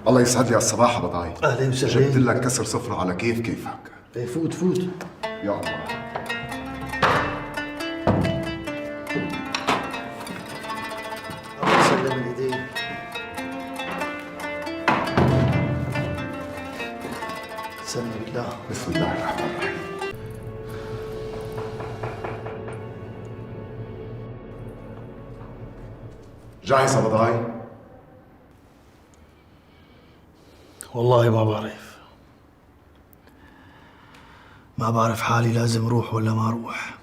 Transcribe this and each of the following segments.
الله يسعد لي الصباح ابو ضاي. اهلا وسهلا. جبت لك كسر صفر على كيفك. ايه فوت فوت. يا الله. الله يسلم الايدين. سلم بالله. بسم الله الرحمن الرحيم. جاهز ابو ضاي؟ والله ما بعرف حالي لازم اروح ولا ما اروح.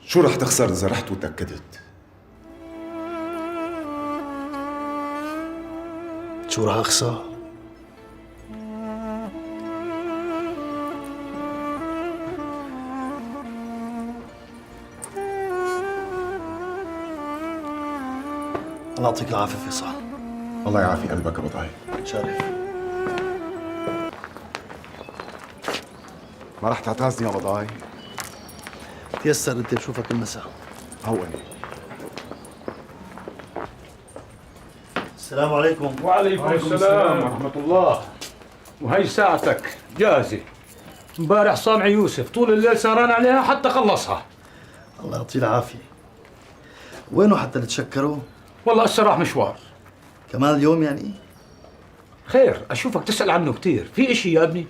شو رح تخسر اذا رحت وتأكدت؟ شو راح اخسر؟ الله يعطيك العافيه فيصل. الله يعافي قلبك ابو ضاي. شرف. ما رح تعتذني ابو ضاي؟ تيسر انت بشوفك المساء. هوني. السلام عليكم. وعليكم السلام ورحمة الله. وهي ساعتك جاهزة. امبارح صانع يوسف طول الليل سهران عليها حتى خلصها. الله يعطيه العافيه. وينه حتى نتشكره؟ والله هسه راح مشوار. كمان اليوم يعني؟ خير، اشوفك تسأل عنه كثير، في اشي يا ابني؟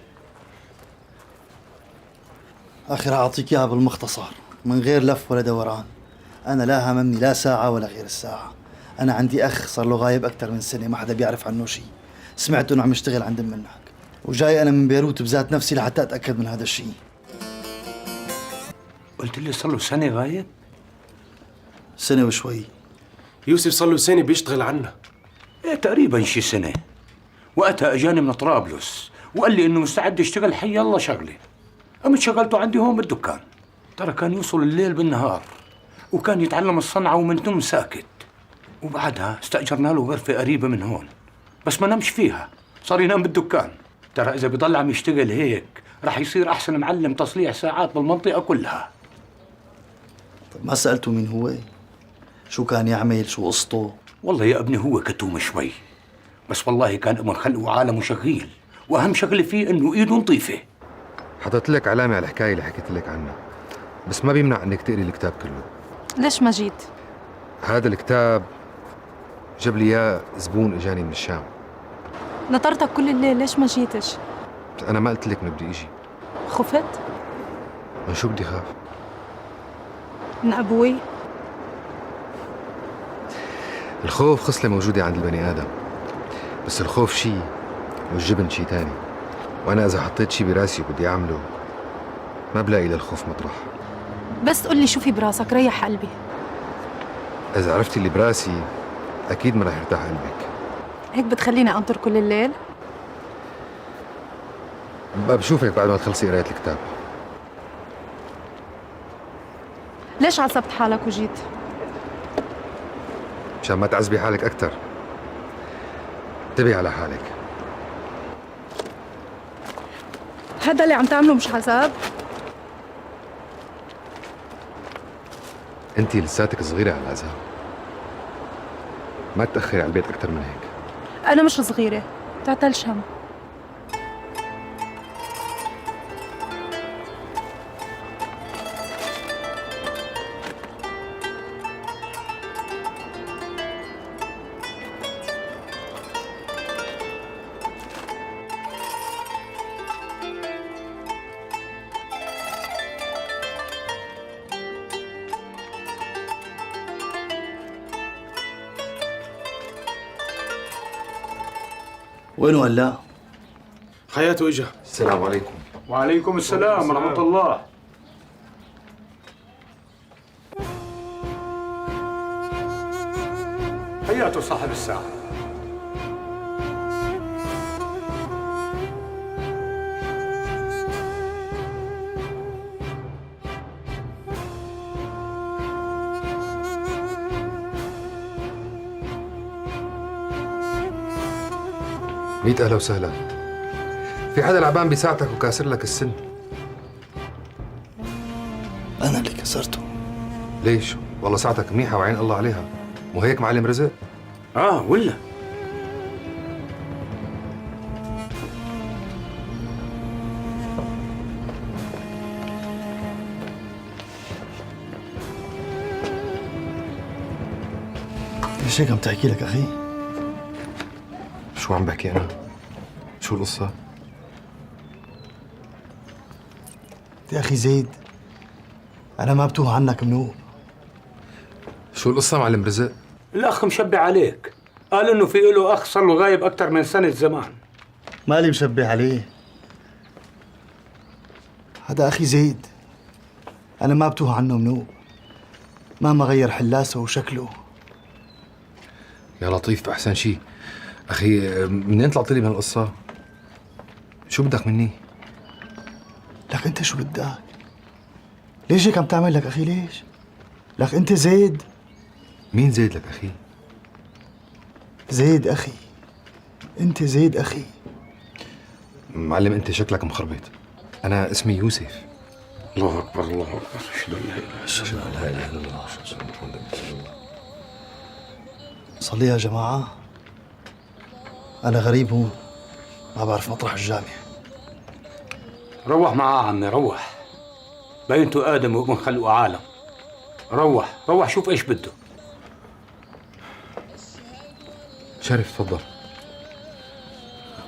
اخي راح اعطيك اياها بالمختصر من غير لف ولا دوران. انا لا هاممني لا ساعه ولا غير الساعه. انا عندي اخ صار له غايب اكثر من سنه ما حدا بيعرف عنه شيء. سمعت انه عم يشتغل عند منك، وجاي انا من بيروت بذات نفسي لحتى اتاكد من هذا الشيء. قلت لي صار له سنة غايب؟ سنه وشوي. يوسف صار له سنة بيشتغل عنا. ايه تقريبا شي سنة. وقتها اجاني من طرابلس وقال لي انه مستعد يشتغل حي الله شغله. قمت شغلته عندي هون بالدكان. ترى كان يوصل الليل بالنهار وكان يتعلم الصنعة ومن دون ساكت. وبعدها استأجرنا له غرفة قريبة من هون، بس ما نمش فيها، صار ينام بالدكان. ترى إذا بضل عم يشتغل هيك رح يصير أحسن معلم تصليح ساعات بالمنطقة كلها. طيب ما سالته مين هو؟ شو كان يعمل؟ شو قصته؟ والله يا ابني هو كتوم شوي، بس والله كان أمر خلق وعالم وشغيل، وأهم شغلة فيه إنه إيده نظيفة. حطيت لك علامة على الحكاية اللي حكيت لك عنها، بس ما بيمنع انك تقري الكتاب كله. ليش ما جيت؟ هذا الكتاب جاب لي اياه زبون اجاني من الشام. نطرتك كل الليل، ليش ما جيتش؟ انا ما قلت لك انه بدي اجي. خفت؟ من شو بدي خاف؟ من أبوي؟ الخوف خصلة موجودة عند البني آدم، بس الخوف شيء والجبن شيء تاني. وأنا إذا حطيت شيء براسي وبدي أعمله ما بلاقي للخوف مطرح. بس قل لي شو في براسك، ريح قلبي. إذا عرفتي اللي براسي أكيد ما رح يرتاح قلبك. هيك بتخليني أنطر كل الليل؟ بقى بشوفك بعد ما تخلصي قراية الكتاب. ليش عصبت حالك وجيت؟ مشان ما تعذبي حالك أكتر. انتبهي على حالك. هذا اللي عم تعمله مش عذاب؟ انتي لساتك صغيرة على العذاب. ما تأخري على البيت أكتر من هيك. أنا مش صغيرة، تعتلش هم. وينه هلا؟ حياته اجا. السلام عليكم. وعليكم السلام ورحمة الله. حياته صاحب الساعة. ميت أهلا وسهلا. في حدا لعبان بيساعدك وكاسر لك السن؟ انا اللي كسرته. ليش؟ والله ساعتك منيحة وعين الله عليها. مو هيك معلم رزق؟ ولا ليش هيك عم تحكي لك أخي؟ شو عم بحكي أنا؟ شو القصة؟ يا أخي زيد، أنا ما بتوه عنك منوب. شو القصة معلم رزق؟ الأخ مشبع عليك، قال إنه في له أخ صار له غايب أكثر من سنة زمان. مالي مشبه عليه. هذا أخي زيد، أنا ما بتوه عنه منوب، مهما غير حلاسه وشكله. يا لطيف بأحسن شي. أخي منين طلعت لي من القصة؟ شو بدك مني؟ لك أنت شو بدك؟ ليش هيك عم تعمل لك أخي ليش؟ لك أنت زيد. مين زيد لك أخي؟ زيد أخي، أنت زيد أخي. معلم أنت شكلك مخربط. أنا اسمي يوسف. الله أكبر الله أكبر، أشهد أن لا إله إلا الله. صلي يا جماعة، أنا غريب هون، ما بعرف مطرح الجامع. روح معاه عمي روح، بينته آدم وابن خلقه عالم. روح شوف إيش بده. شرف تفضل.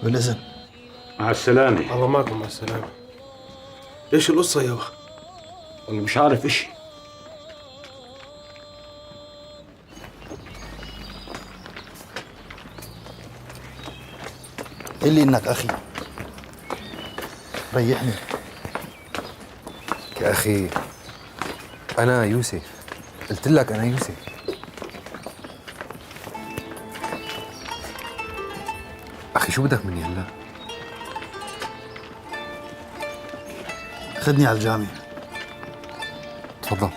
بالإذن. مع السلامة. الله معكم، مع السلامة. ايش القصة يابا؟ والله مش عارف إشي. قل لي إنك أخي، ريحني. يا أخي أنا يوسف، قلت لك أنا يوسف. أخي شو بدك مني هلا؟ خدني على الجامع. تفضل.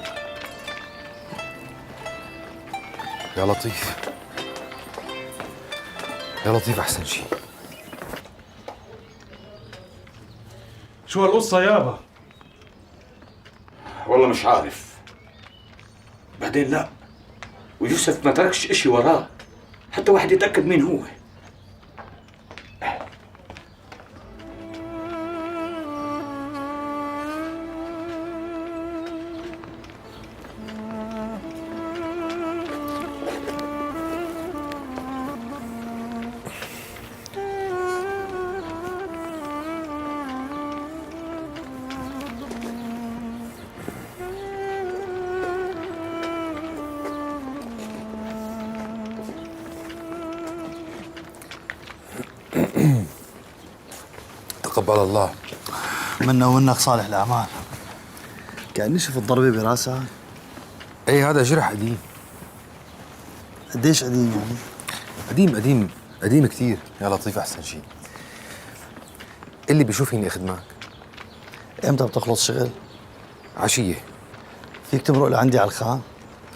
يا لطيف يا لطيف أحسن شي. شو هالقصة يابا؟ والله مش عارف. بعدين لا، ويوسف ما تركش إشي وراه حتى واحد يتأكد مين هو. تقبل الله. منا ومنك صالح الأعمال. كأني شفت ضربة براسك. اي هذا جرح قديم. قديش قديم يعني؟ قديم كثير يا لطيف أحسن شي. اللي بيشوف إني أخدمك. إمتى بتخلص شغل؟ عشية. فيك تمرق لعندي على الخان؟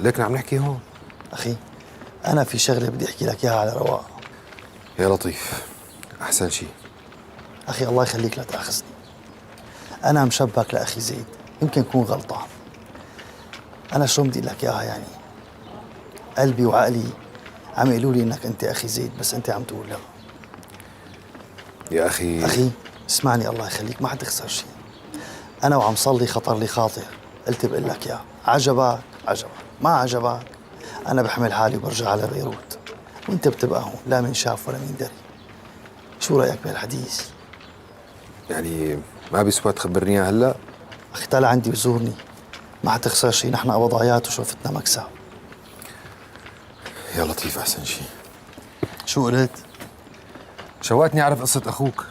لكن عم نحكي هون. أخي أنا في شغلة بدي أحكي لك إياها على رواق. يا لطيف أحسن شي. أخي الله يخليك لا تأخذني، أنا مشبك لأخي زيد، يمكن أكون غلطان. أنا شو بدي لك إياها يعني؟ قلبي وعقلي عم يقولوا لي إنك أنت أخي زيد، بس أنت عم تقول لا. يا أخي أخي اسمعني الله يخليك، ما حتخسر شيء. أنا وعم صلي خطر لي خاطر، قلت بقول لك إياه. عجبك ما عجبك أنا بحمل حالي وبرجع على بيروت، وأنت بتبقى هون لا من شاف ولا من دري. شو رأيك بهالحديث؟ يعني ما بيسوى تخبرني إياه هلا؟ أخي تعال عندي وزورني، ما حتخسر شيء، نحن قبضايات وشوفتنا مكسب. يا لطيف أحسن شي. شو قلت؟ شوقتني أعرف قصة أخوك.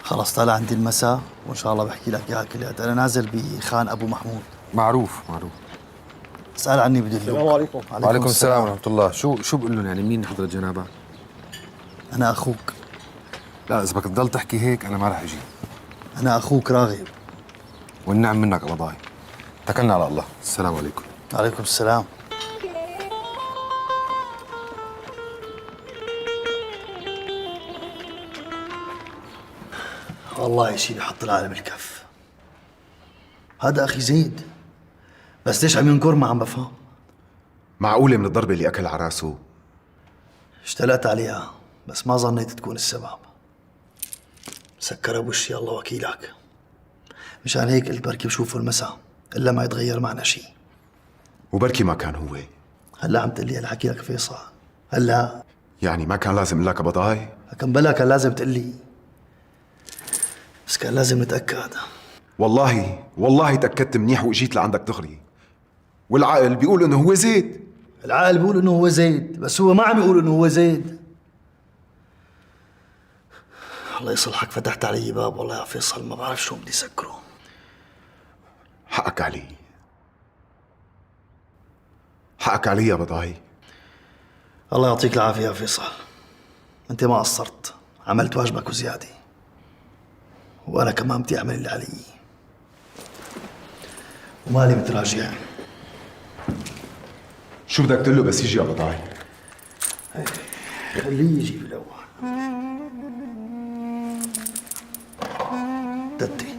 خلص تعال عندي المساء وإن شاء الله بحكي لك إياها كلها. أنا نازل بخان أبو محمود. معروف. اسأل عني بدي السلام عليكم. وعليكم السلام ورحمة الله. شو بقول لهم يعني مين حضرة جنابك؟ أنا أخوك. لا إذا بدك تضل تحكي هيك أنا ما رح أجي. أنا أخوك راغب. والنعم منك قبضاي. اتكلنا على الله. السلام عليكم. عليكم السلام. والله شيء بحط العالم الكف. هذا أخي زيد، بس ليش عم ينكر؟ ما عم بفهم. معقولة من الضربة اللي أكل على راسه؟ اشتلقت عليها بس ما ظنيت تكون السبب. سكرها بوشي الله وكيلك. مشان هيك قلت بركي بشوفه المساء إلا ما يتغير معنا شيء. وبركي ما كان هو. هلا عم تقول لي هلا حكي لك فيصل. هلا يعني ما كان لازم اقول لك بضاي؟ كان بلا كان لازم تقول لي، بس كان لازم نتأكد. والله تأكدت منيح واجيت لعندك دغري. والعقل بيقول انه هو زيد. العقل بيقول انه هو زيد، بس هو ما عم يقول انه هو زيد. الله يصلحك، فتحت علي باب والله يا فيصل، ما بعرف شو بدي سكره. حقك علي، حقك علي يا بضاي. الله يعطيك العافية يا فيصل، انت ما قصرت، عملت واجبك وزيادة، وانا كمان بدي اعمل اللي علي ومالي متراجع. شو بدك تقول له بس يجي يا بضاي؟ خليه يجي بالاول. دتي